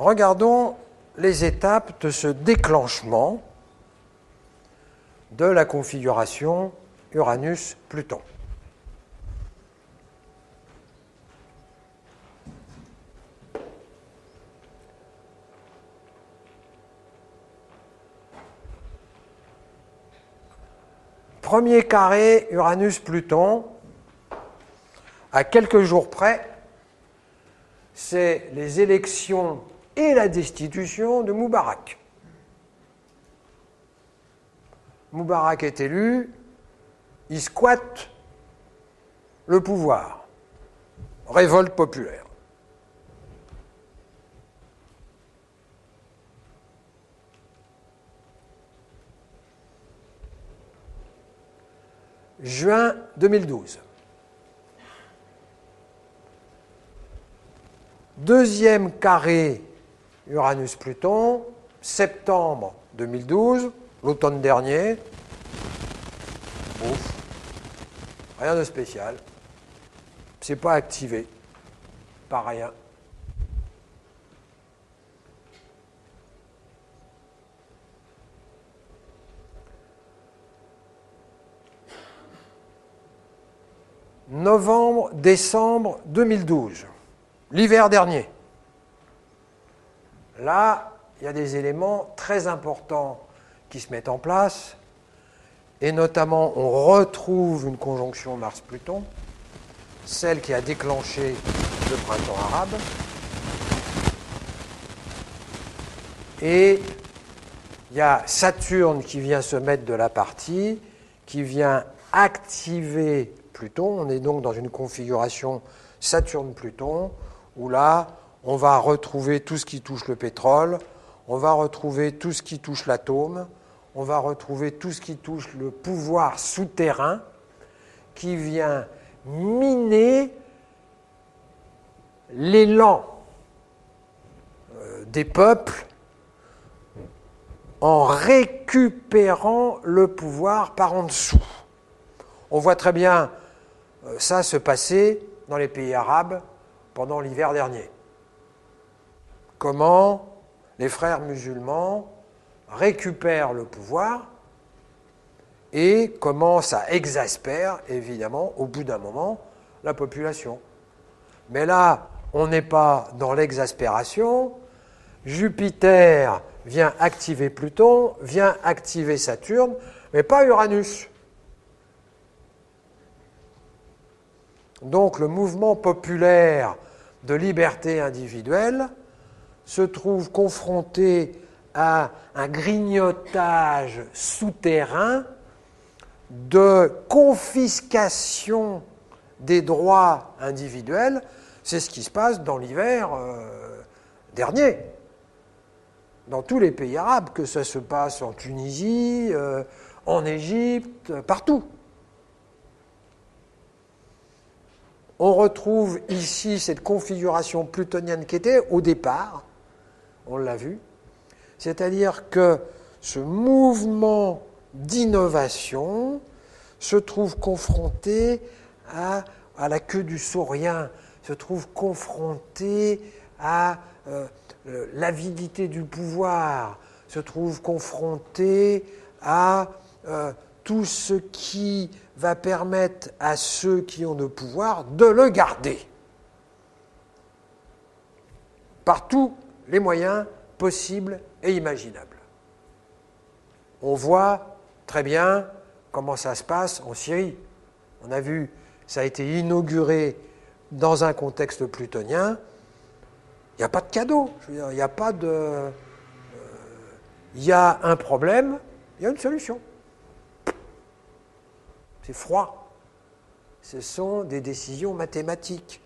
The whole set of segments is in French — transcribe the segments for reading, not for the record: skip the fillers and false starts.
Regardons les étapes de ce déclenchement de la configuration Uranus-Pluton. Premier carré Uranus-Pluton, à quelques jours près, c'est les élections et la destitution de Moubarak. Moubarak est élu, il squatte le pouvoir. Révolte populaire. Juin 2012. Deuxième carré Uranus-Pluton, septembre 2012, l'automne dernier. Ouf, rien de spécial. C'est pas activé. Pas rien. Novembre, décembre 2012, l'hiver dernier. Là, il y a des éléments très importants qui se mettent en place, et notamment on retrouve une conjonction Mars-Pluton, celle qui a déclenché le printemps arabe, et il y a Saturne qui vient se mettre de la partie, qui vient activer Pluton. On est donc dans une configuration Saturne-Pluton, où là, on va retrouver tout ce qui touche le pétrole, on va retrouver tout ce qui touche l'atome, on va retrouver tout ce qui touche le pouvoir souterrain, qui vient miner l'élan des peuples en récupérant le pouvoir par en dessous. On voit très bien ça se passer dans les pays arabes pendant l'hiver dernier. Comment les frères musulmans récupèrent le pouvoir et comment ça exaspère, évidemment, au bout d'un moment, la population. Mais là, on n'est pas dans l'exaspération. Jupiter vient activer Pluton, vient activer Saturne, mais pas Uranus. Donc le mouvement populaire de liberté individuelle se trouve confronté à un grignotage souterrain de confiscation des droits individuels. C'est ce qui se passe dans l'hiver dernier, dans tous les pays arabes, que ça se passe en Tunisie, en Égypte, partout. On retrouve ici cette configuration plutonienne qui était au départ, on l'a vu, c'est-à-dire que ce mouvement d'innovation se trouve confronté à la queue du saurien, se trouve confronté à l'avidité du pouvoir, se trouve confronté à tout ce qui va permettre à ceux qui ont le pouvoir de le garder par tous les moyens possibles et imaginables. On voit très bien comment ça se passe en Syrie. On a vu, ça a été inauguré dans un contexte plutonien. Il n'y a pas de cadeau. Je veux dire, il n'y a pas de... il y a un problème, il y a une solution. C'est froid. Ce sont des décisions mathématiques.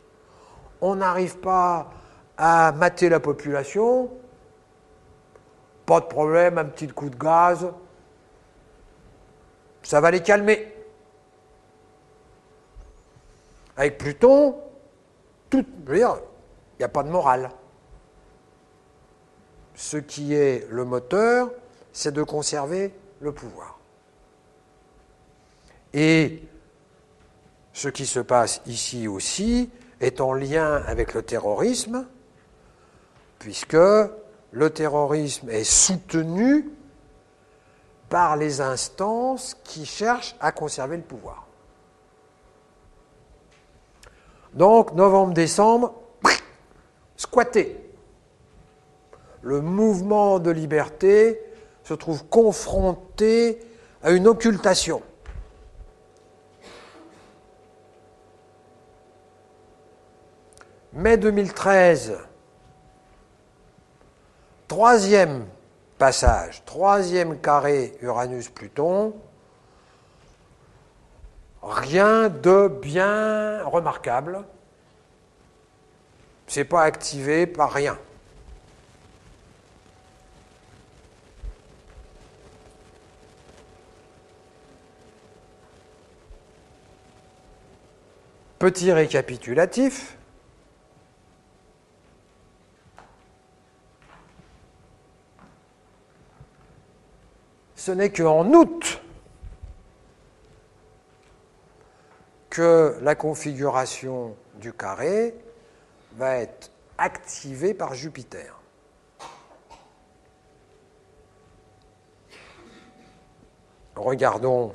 On n'arrive pas à mater la population. Pas de problème, un petit coup de gaz. Ça va les calmer. Avec Pluton, je veux dire, il n'y a pas de morale. Ce qui est le moteur, c'est de conserver le pouvoir. Et ce qui se passe ici aussi est en lien avec le terrorisme, puisque le terrorisme est soutenu par les instances qui cherchent à conserver le pouvoir. Donc, novembre-décembre, squatté. Le mouvement de liberté se trouve confronté à une occultation. Mai 2013, troisième passage, troisième carré Uranus-Pluton, rien de bien remarquable, c'est pas activé par rien. Petit récapitulatif. Ce n'est qu'en août que la configuration du carré va être activée par Jupiter. Regardons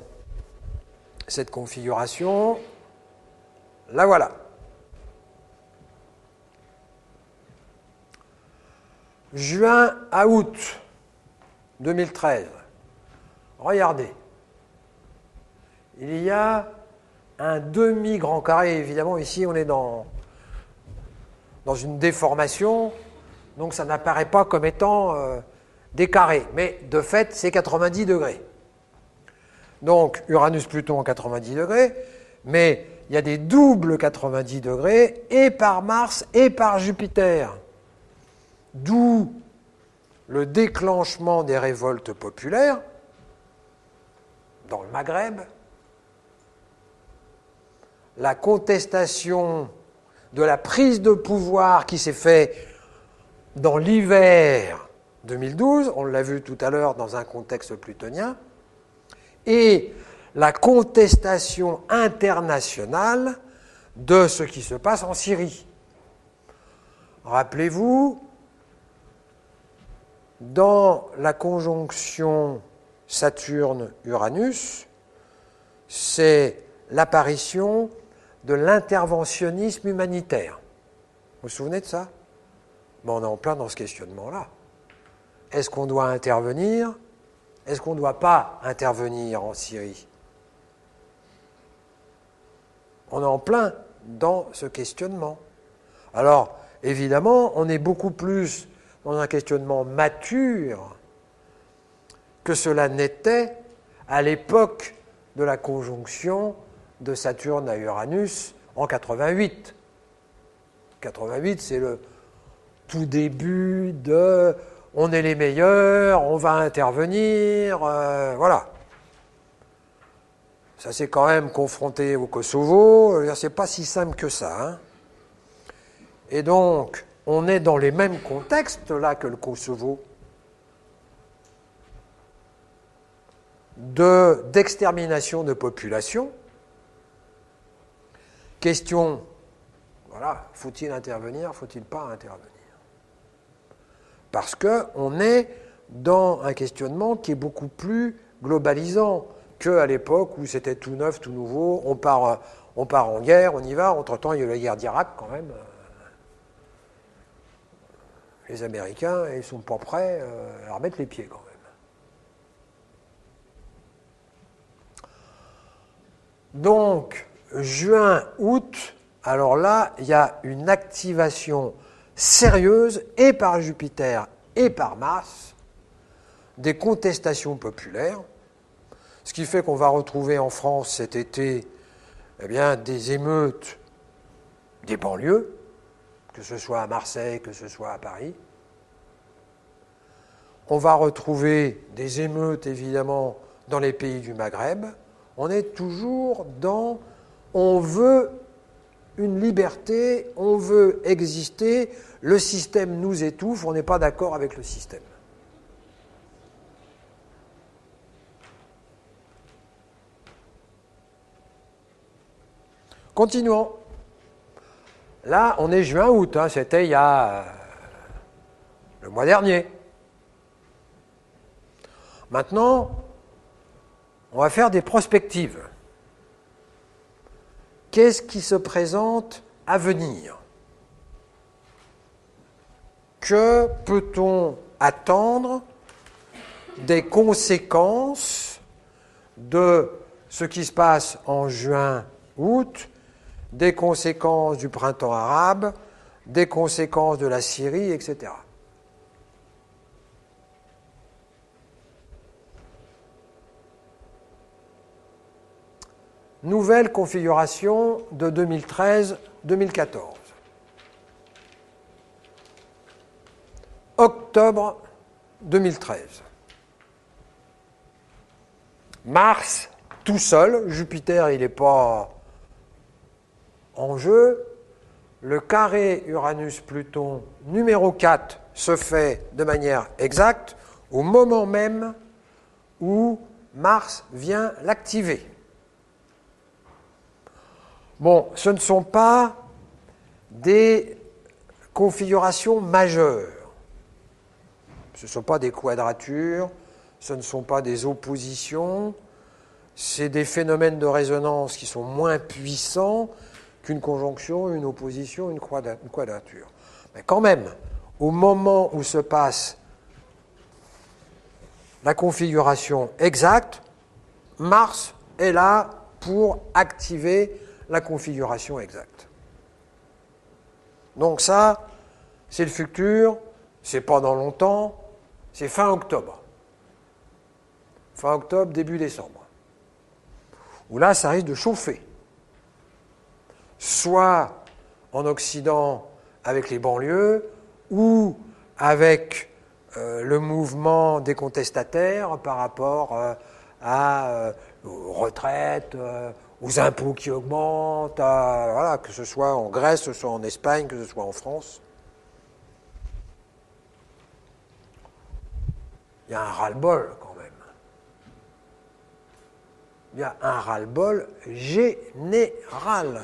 cette configuration. La voilà. Juin à août 2013. Regardez. Il y a un demi-grand carré. Évidemment, ici, on est dans une déformation, donc ça n'apparaît pas comme étant des carrés. Mais de fait, c'est 90 degrés. Donc, Uranus-Pluton 90 degrés, mais il y a des doubles 90 degrés, et par Mars et par Jupiter. D'où le déclenchement des révoltes populaires dans le Maghreb, la contestation de la prise de pouvoir qui s'est faite dans l'hiver 2012, on l'a vu tout à l'heure dans un contexte plutonien, et la contestation internationale de ce qui se passe en Syrie. Rappelez-vous, dans la conjonction Saturne-Uranus, c'est l'apparition de l'interventionnisme humanitaire. Vous vous souvenez de ça? Ben, on est en plein dans ce questionnement-là. Est-ce qu'on doit intervenir? Est-ce qu'on ne doit pas intervenir en Syrie? On est en plein dans ce questionnement. Alors, évidemment, on est beaucoup plus dans un questionnement mature que cela n'était à l'époque de la conjonction de Saturne à Uranus en 88. 88, c'est le tout début de « on est les meilleurs, on va intervenir », voilà. Ça s'est quand même confronté au Kosovo, c'est pas si simple que ça. Hein. Et donc, on est dans les mêmes contextes là que le Kosovo, d'extermination de population. Question, voilà, faut-il intervenir, faut-il pas intervenir? Parce qu'on est dans un questionnement qui est beaucoup plus globalisant qu'à l'époque où c'était tout neuf, tout nouveau, on part en guerre, on y va, entre-temps il y a eu la guerre d'Irak quand même. Les Américains, ils ne sont pas prêts à remettre les pieds quand même. Donc, juin-août, alors là, il y a une activation sérieuse, et par Jupiter et par Mars, des contestations populaires, ce qui fait qu'on va retrouver en France cet été eh bien, des émeutes des banlieues, que ce soit à Marseille, que ce soit à Paris. On va retrouver des émeutes, évidemment, dans les pays du Maghreb. On est toujours dans « on veut une liberté, on veut exister, le système nous étouffe, on n'est pas d'accord avec le système ». Continuons. Là, on est juin-août, hein, c'était il y a le mois dernier. Maintenant, on va faire des prospectives. Qu'est-ce qui se présente à venir? Que peut-on attendre des conséquences de ce qui se passe en juin-août, des conséquences du printemps arabe, des conséquences de la Syrie, etc. Nouvelle configuration de 2013-2014. Octobre 2013. Mars, tout seul, Jupiter, il n'est pas en jeu. Le carré Uranus-Pluton numéro 4 se fait de manière exacte au moment même où Mars vient l'activer. Bon, ce ne sont pas des configurations majeures. Ce ne sont pas des quadratures, ce ne sont pas des oppositions, c'est des phénomènes de résonance qui sont moins puissants qu'une conjonction, une opposition, une quadrature. Mais quand même, au moment où se passe la configuration exacte, Mars est là pour activer la configuration exacte. Donc ça, c'est le futur, c'est pas dans longtemps, c'est fin octobre. Fin octobre, début décembre. Où là, ça risque de chauffer. Soit en Occident avec les banlieues, ou avec le mouvement des contestataires par rapport aux retraites, aux impôts qui augmentent, voilà, que ce soit en Grèce, que ce soit en Espagne, que ce soit en France. Il y a un ras-le-bol quand même. Il y a un ras-le-bol général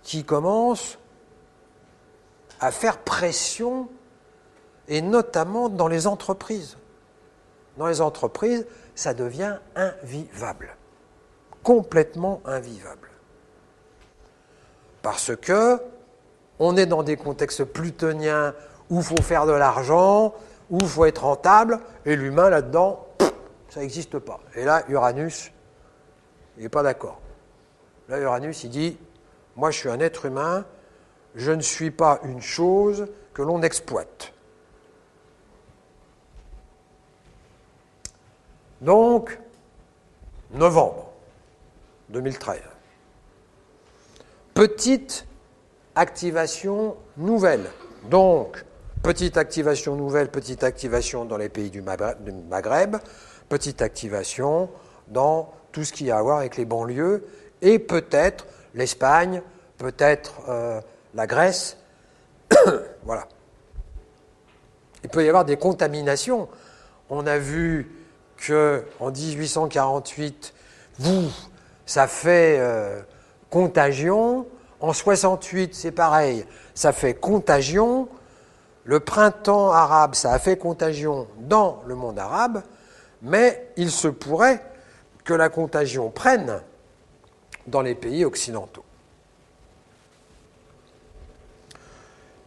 qui commence à faire pression, et notamment dans les entreprises. Dans les entreprises, ça devient invivable. Complètement invivable. Parce que on est dans des contextes plutoniens où il faut faire de l'argent, où il faut être rentable, et l'humain là-dedans, ça n'existe pas. Et là, Uranus, il n'est pas d'accord. Là, Uranus, il dit, moi je suis un être humain, je ne suis pas une chose que l'on exploite. Donc, novembre 2013. Petite activation nouvelle. Donc, petite activation nouvelle, petite activation dans les pays du Maghreb, petite activation dans tout ce qui a à voir avec les banlieues, et peut-être l'Espagne, peut-être la Grèce. Voilà. Il peut y avoir des contaminations. On a vu qu'en 1848, ça fait contagion. En 68, c'est pareil, ça fait contagion. Le printemps arabe, ça a fait contagion dans le monde arabe, mais il se pourrait que la contagion prenne dans les pays occidentaux.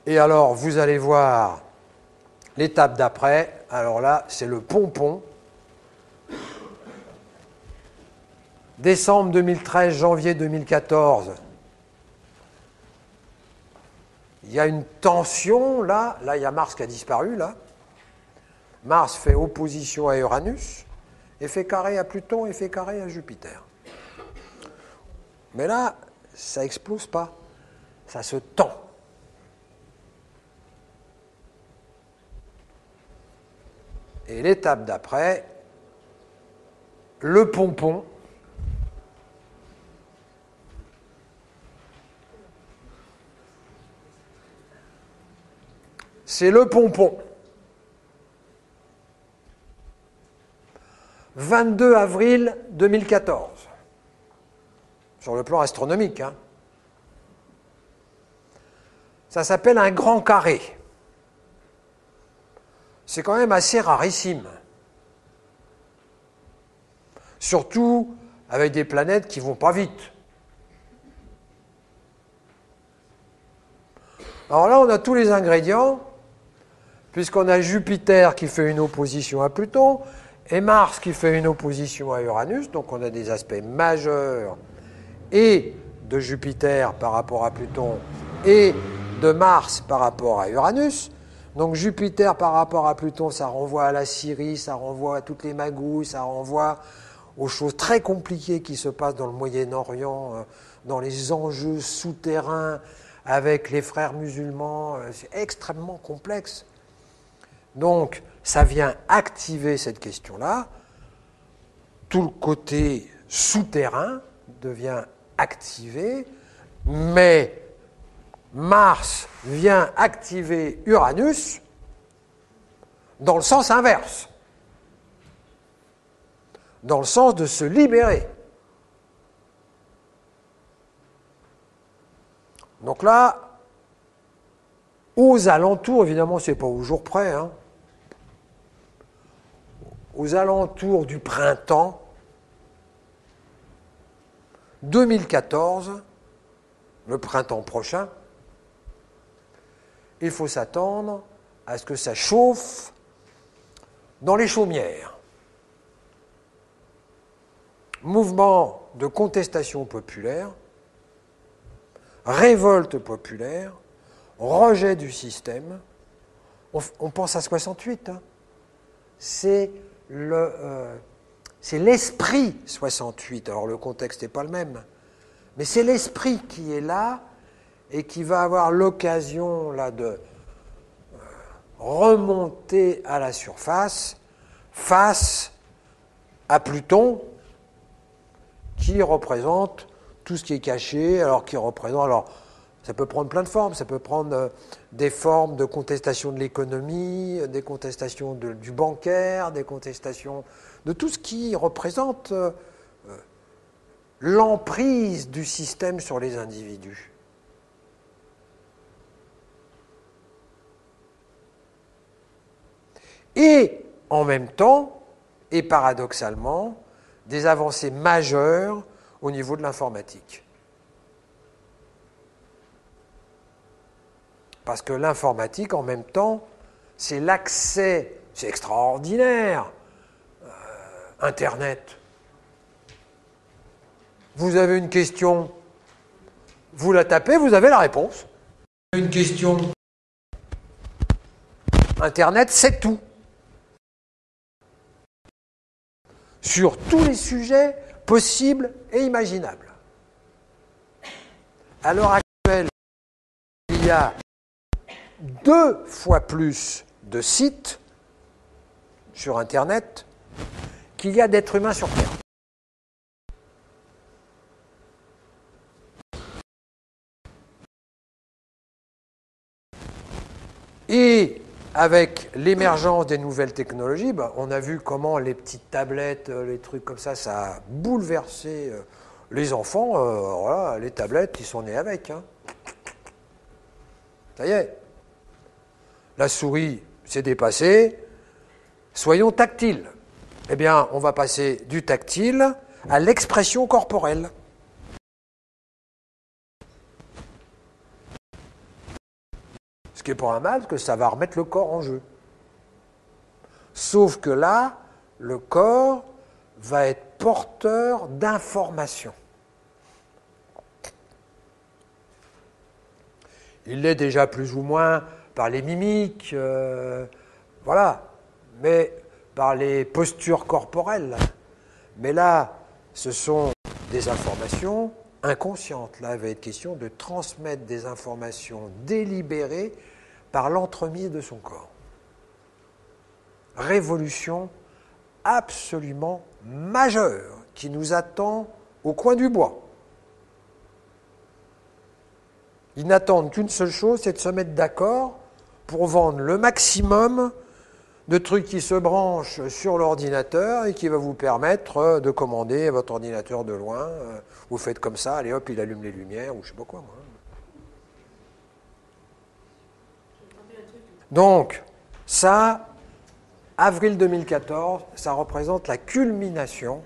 Et alors, vous allez voir l'étape d'après. Alors là, c'est le pompon. Décembre 2013, janvier 2014. Il y a une tension, là. Là, il y a Mars qui a disparu, là. Mars fait opposition à Uranus, et fait carré à Pluton, et fait carré à Jupiter. Mais là, ça n'explose pas. Ça se tend. Et l'étape d'après, le pompon. C'est le pompon. 22 avril 2014. Sur le plan astronomique. Hein. Ça s'appelle un grand carré. c'est quand même assez rarissime. Surtout avec des planètes qui ne vont pas vite. Alors là, on a tous les ingrédients, puisqu'on a Jupiter qui fait une opposition à Pluton, et Mars qui fait une opposition à Uranus, donc on a des aspects majeurs, et de Jupiter par rapport à Pluton, et de Mars par rapport à Uranus. Donc Jupiter par rapport à Pluton, ça renvoie à la Syrie, ça renvoie à toutes les magouilles, ça renvoie aux choses très compliquées qui se passent dans le Moyen-Orient, dans les enjeux souterrains avec les frères musulmans, c'est extrêmement complexe. Donc, ça vient activer cette question-là. Tout le côté souterrain devient activé, mais Mars vient activer Uranus dans le sens inverse, dans le sens de se libérer. Donc là, aux alentours, évidemment, ce n'est pas au jour près, hein, aux alentours du printemps 2014, le printemps prochain, il faut s'attendre à ce que ça chauffe dans les chaumières. Mouvement de contestation populaire, révolte populaire, rejet du système. On pense à 68. Hein. C'est l'esprit 68. Alors le contexte n'est pas le même, mais c'est l'esprit qui est là et qui va avoir l'occasion là de remonter à la surface face à Pluton, qui représente tout ce qui est caché, alors ça peut prendre plein de formes, ça peut prendre des formes de contestation de l'économie, des contestations du bancaire, des contestations de tout ce qui représente l'emprise du système sur les individus. Et en même temps, et paradoxalement, des avancées majeures au niveau de l'informatique. Parce que l'informatique, en même temps, c'est l'accès, c'est extraordinaire, Internet. Vous avez une question, vous la tapez, vous avez la réponse. Une question. Internet, c'est tout. Sur tous les sujets possibles et imaginables. À l'heure actuelle, il y a 2 fois plus de sites sur Internet qu'il y a d'êtres humains sur Terre. Et avec l'émergence des nouvelles technologies, on a vu comment les petites tablettes, les trucs comme ça a bouleversé les enfants. Voilà, les tablettes, ils sont nés avec. Hein. Ça y est. La souris s'est dépassée. Soyons tactiles. Eh bien, on va passer du tactile à l'expression corporelle. Ce qui n'est pas un mal, parce que ça va remettre le corps en jeu. Sauf que là, le corps va être porteur d'informations. Il l'est déjà plus ou moins par les mimiques, voilà, mais par les postures corporelles. Mais là, ce sont des informations inconscientes. Là, il va être question de transmettre des informations délibérées par l'entremise de son corps. Révolution absolument majeure qui nous attend au coin du bois. Ils n'attendent qu'une seule chose, c'est de se mettre d'accord pour vendre le maximum de trucs qui se branchent sur l'ordinateur et qui va vous permettre de commander votre ordinateur de loin. Vous faites comme ça, allez hop, il allume les lumières, ou je sais pas quoi moi. Donc, ça, Avril 2014, ça représente la culmination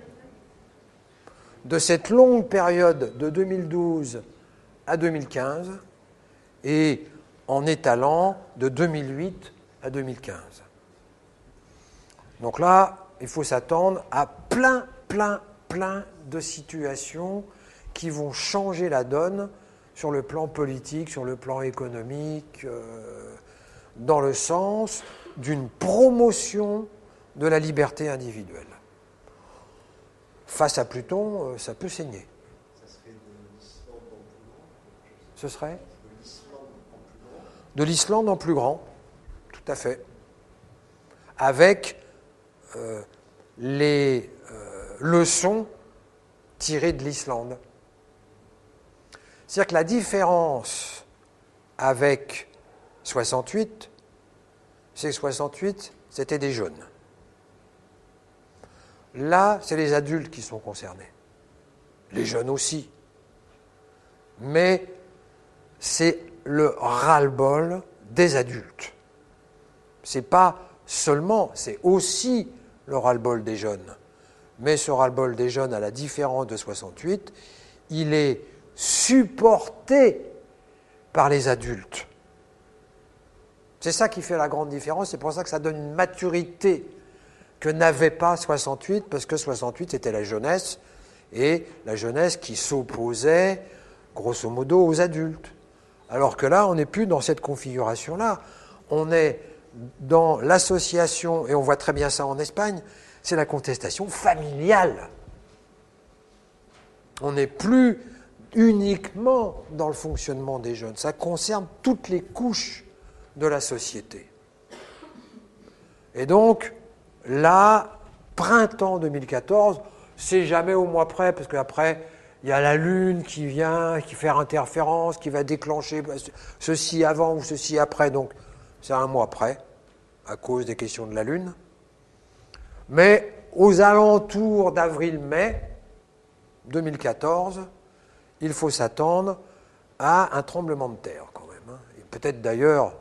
de cette longue période de 2012 à 2015 et en étalant de 2008 à 2015. Donc là, il faut s'attendre à plein de situations qui vont changer la donne sur le plan politique, sur le plan économique, dans le sens d'une promotion de la liberté individuelle. Face à Pluton, ça peut saigner. Ça serait de l'Islande en plus grand. Ce serait De l'Islande en plus grand. De l'Islande en plus grand, tout à fait. Avec les leçons tirées de l'Islande. C'est-à-dire que la différence avec 68, c'est que 68, c'était des jeunes. Là, c'est les adultes qui sont concernés. Les jeunes aussi. Mais c'est le ras-le-bol des adultes. C'est pas seulement, c'est aussi le ras-le-bol des jeunes. Mais ce ras-le-bol des jeunes, à la différence de 68, il est supporté par les adultes. C'est ça qui fait la grande différence, c'est pour ça que ça donne une maturité que n'avait pas 68, parce que 68 c'était la jeunesse, et la jeunesse qui s'opposait grosso modo aux adultes. Alors que là, on n'est plus dans cette configuration-là, on est dans l'association, et on voit très bien ça en Espagne, c'est la contestation familiale. On n'est plus uniquement dans le fonctionnement des jeunes, ça concerne toutes les couches de la société. Et donc, là, printemps 2014, c'est jamais au mois près, parce qu'après, il y a la Lune qui vient, qui fait interférence, qui va déclencher ceci avant ou ceci après, donc c'est un mois près, à cause des questions de la Lune. Mais aux alentours d'avril-mai 2014, il faut s'attendre à un tremblement de terre quand même. Et peut-être d'ailleurs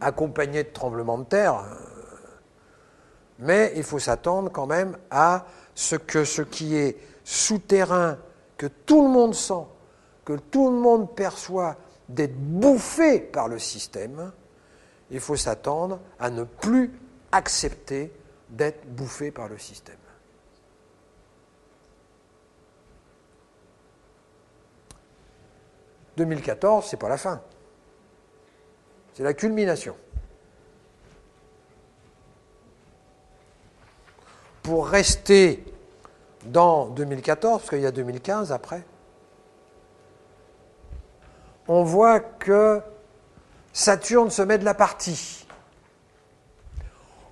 accompagné de tremblements de terre, mais il faut s'attendre quand même à ce qui est souterrain, que tout le monde sent, que tout le monde perçoit d'être bouffé par le système, il faut s'attendre à ne plus accepter d'être bouffé par le système. « 2014, c'est pas la fin. C'est la culmination. Pour rester dans 2014, parce qu'il y a 2015 après, on voit que Saturne se met de la partie.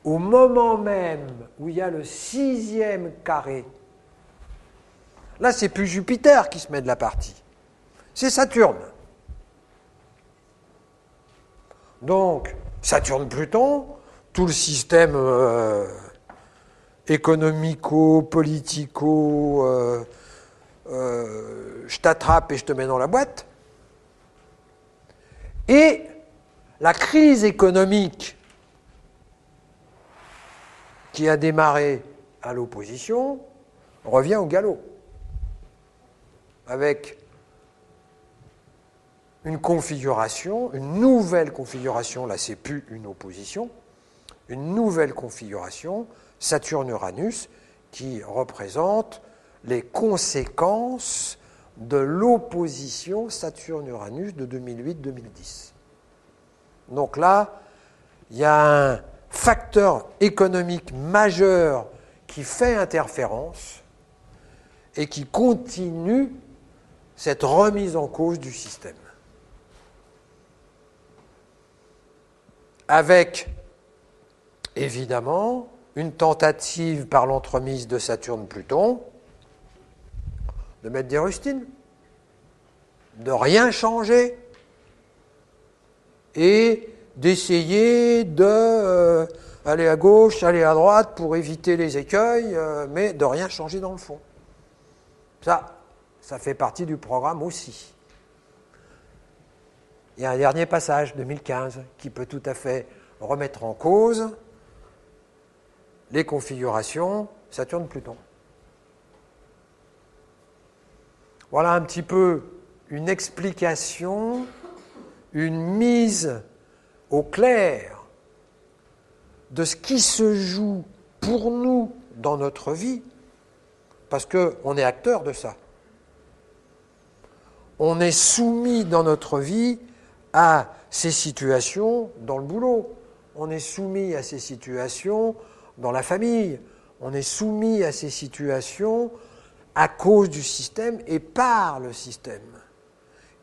Au moment même où il y a le 6e carré, là c'est plus Jupiter qui se met de la partie, c'est Saturne. Donc, Saturne-Pluton, tout le système économico-politico, je t'attrape et je te mets dans la boîte. Et la crise économique qui a démarré à l'opposition revient au galop, avec une configuration, une nouvelle configuration, là c'est plus une opposition, une nouvelle configuration, Saturne-Uranus, qui représente les conséquences de l'opposition Saturne-Uranus de 2008-2010. Donc là, il y a un facteur économique majeur qui fait interférence et qui continue cette remise en cause du système. Avec, évidemment, une tentative par l'entremise de Saturne-Pluton de mettre des rustines, de rien changer et d'essayer d'aller à gauche, aller à droite pour éviter les écueils, mais de rien changer dans le fond. Ça fait partie du programme aussi. Il y a un dernier passage, 2015, qui peut tout à fait remettre en cause les configurations Saturne-Pluton. Voilà un petit peu une explication, une mise au clair de ce qui se joue pour nous dans notre vie, parce qu'on est acteur de ça. On est soumis dans notre vie à ces situations dans le boulot, on est soumis à ces situations dans la famille, on est soumis à ces situations à cause du système et par le système.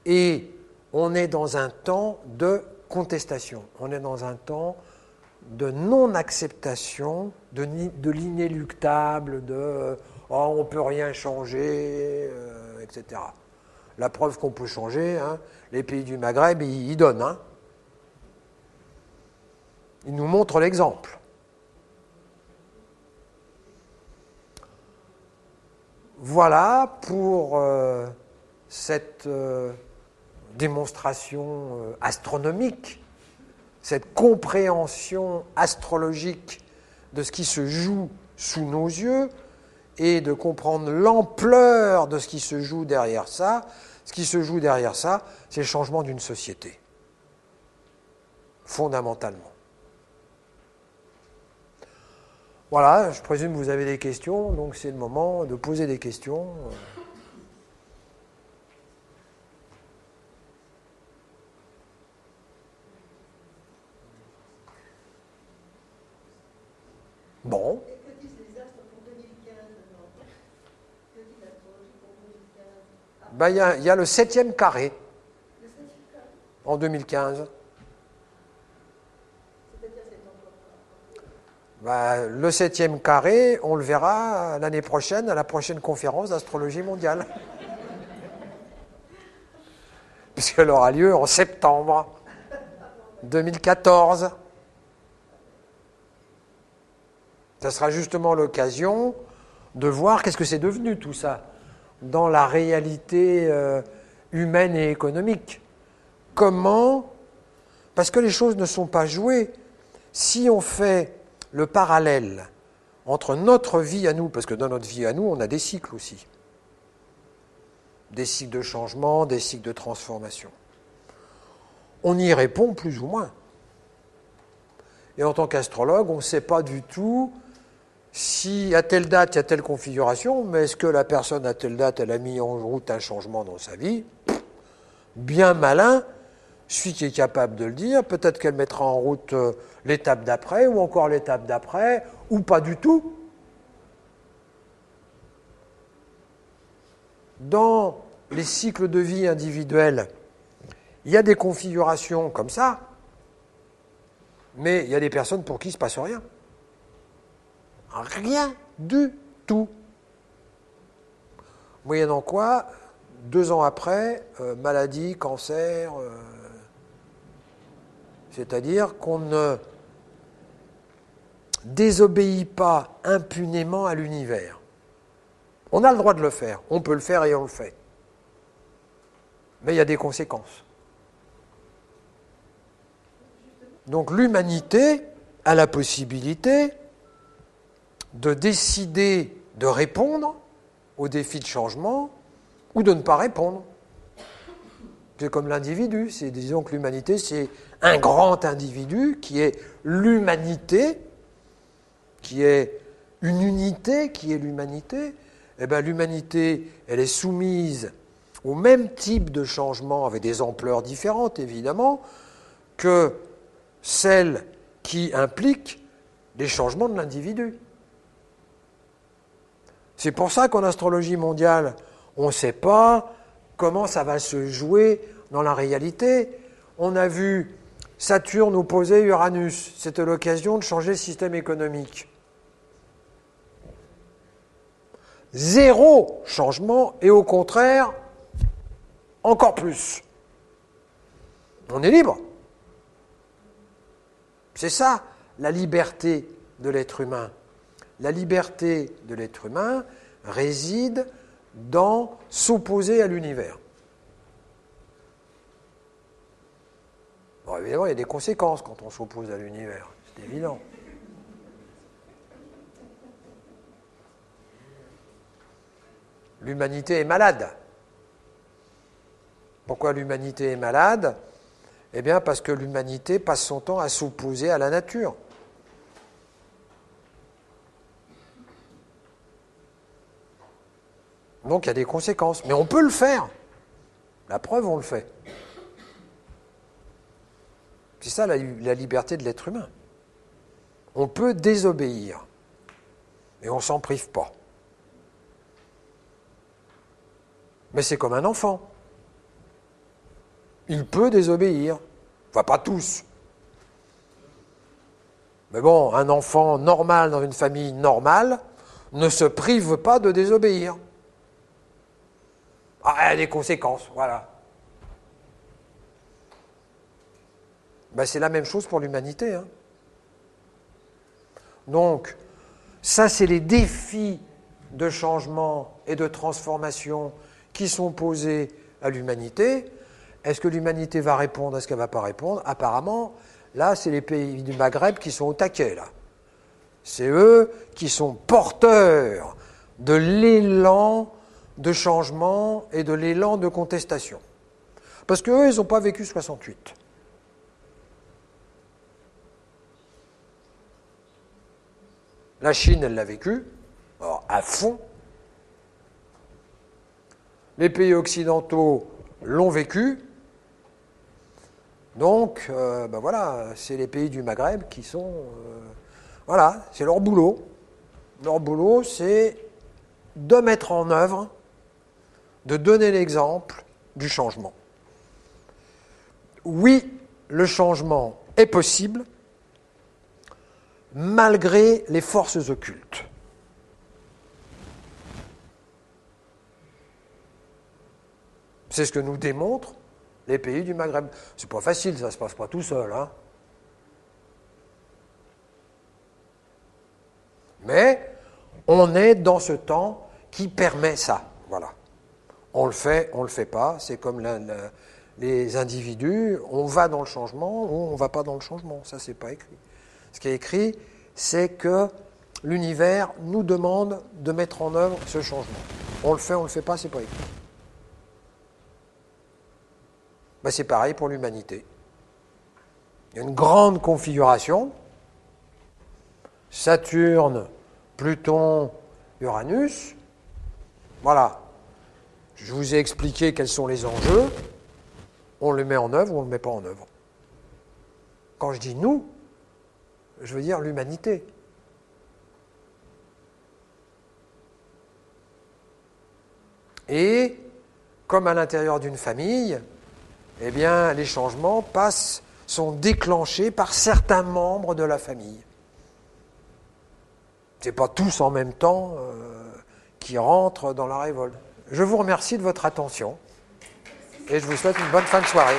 Et on est dans un temps de contestation, on est dans un temps de non-acceptation, de l'inéluctable, de « oh, on ne peut rien changer », etc. La preuve qu'on peut changer, hein, les pays du Maghreb, ils donnent. Hein. Ils nous montrent l'exemple. Voilà pour cette démonstration astronomique, cette compréhension astrologique de ce qui se joue sous nos yeux et de comprendre l'ampleur de ce qui se joue derrière ça. Ce qui se joue derrière ça, c'est le changement d'une société, fondamentalement. Voilà, je présume que vous avez des questions, donc c'est le moment de poser des questions. Bon. Que disent les astres pour 2015 alors? Que dit l'astrologie pour 2015? Ben, il y a le 7e carré Le 7e carré? en 2015. C'est-à-dire c'est encore Ben, le 7e carré, on le verra l'année prochaine, à la prochaine conférence d'astrologie mondiale. Puisqu'elle aura lieu en septembre 2014. Ça sera justement l'occasion de voir qu'est-ce que c'est devenu tout ça dans la réalité humaine et économique. Comment, parce que les choses ne sont pas jouées, si on fait le parallèle entre notre vie à nous, parce que dans notre vie à nous, on a des cycles aussi, des cycles de changement, des cycles de transformation. On y répond plus ou moins. Et en tant qu'astrologue, on ne sait pas du tout si à telle date, il y a telle configuration, mais est-ce que la personne à telle date, elle a mis en route un changement dans sa vie? Bien malin, celui qui est capable de le dire, peut-être qu'elle mettra en route l'étape d'après, ou encore l'étape d'après, ou pas du tout. Dans les cycles de vie individuels, il y a des configurations comme ça, mais il y a des personnes pour qui il ne se passe rien. Rien du tout. Moyennant quoi, 2 ans après, maladie, cancer, c'est-à-dire qu'on ne désobéit pas impunément à l'univers. On a le droit de le faire, on peut le faire et on le fait. Mais il y a des conséquences. Donc l'humanité a la possibilité de décider de répondre aux défis de changement ou de ne pas répondre. C'est comme l'individu, disons que l'humanité, c'est un grand individu qui est l'humanité, qui est une unité, qui est l'humanité. Eh bien, l'humanité, elle est soumise au même type de changement, avec des ampleurs différentes, évidemment, que celle qui implique les changements de l'individu. C'est pour ça qu'en astrologie mondiale, on ne sait pas comment ça va se jouer dans la réalité. On a vu Saturne opposer Uranus. C'était l'occasion de changer le système économique. 0 changement et au contraire, encore plus. On est libre. C'est ça, la liberté de l'être humain. La liberté de l'être humain réside dans s'opposer à l'univers. Bon, évidemment, il y a des conséquences quand on s'oppose à l'univers, c'est évident. l'humanité est malade. Pourquoi l'humanité est malade? Eh bien, parce que l'humanité passe son temps à s'opposer à la nature. Donc, il y a des conséquences. Mais on peut le faire. La preuve, on le fait. C'est ça la liberté de l'être humain. On peut désobéir. Et on ne s'en prive pas. Mais c'est comme un enfant. Il peut désobéir. Enfin, pas tous. Mais bon, un enfant normal dans une famille normale ne se prive pas de désobéir. Ah, il y a des conséquences, voilà. Ben, c'est la même chose pour l'humanité. Hein. Donc, ça, c'est les défis de changement et de transformation qui sont posés à l'humanité. Est-ce que l'humanité va répondre? Est-ce qu'elle ne va pas répondre? Apparemment, là, c'est les pays du Maghreb qui sont au taquet, là. C'est eux qui sont porteurs de l'élan de changement et de l'élan de contestation. Parce qu'eux, ils n'ont pas vécu 68. La Chine, elle l'a vécu, alors à fond. Les pays occidentaux l'ont vécu. Donc, ben voilà, c'est les pays du Maghreb qui sont... voilà, c'est leur boulot. Leur boulot, c'est de mettre en œuvre, de donner l'exemple du changement. Oui, le changement est possible, malgré les forces occultes. C'est ce que nous démontrent les pays du Maghreb. C'est pas facile, ça ne se passe pas tout seul. Hein. Mais on est dans ce temps qui permet ça. Voilà. On le fait, on ne le fait pas. C'est comme les individus, on va dans le changement ou on ne va pas dans le changement. Ça, c'est pas écrit. Ce qui est écrit, c'est que l'univers nous demande de mettre en œuvre ce changement. On le fait, on ne le fait pas, c'est pas écrit. Ben, c'est pareil pour l'humanité. Il y a une grande configuration. Saturne, Pluton, Uranus. Voilà. Je vous ai expliqué quels sont les enjeux. On le met en œuvre ou on ne le met pas en œuvre. Quand je dis nous, je veux dire l'humanité. Et, comme à l'intérieur d'une famille, eh bien, les changements sont déclenchés par certains membres de la famille. Ce n'est pas tous en même temps qui rentrent dans la révolte. Je vous remercie de votre attention et je vous souhaite une bonne fin de soirée.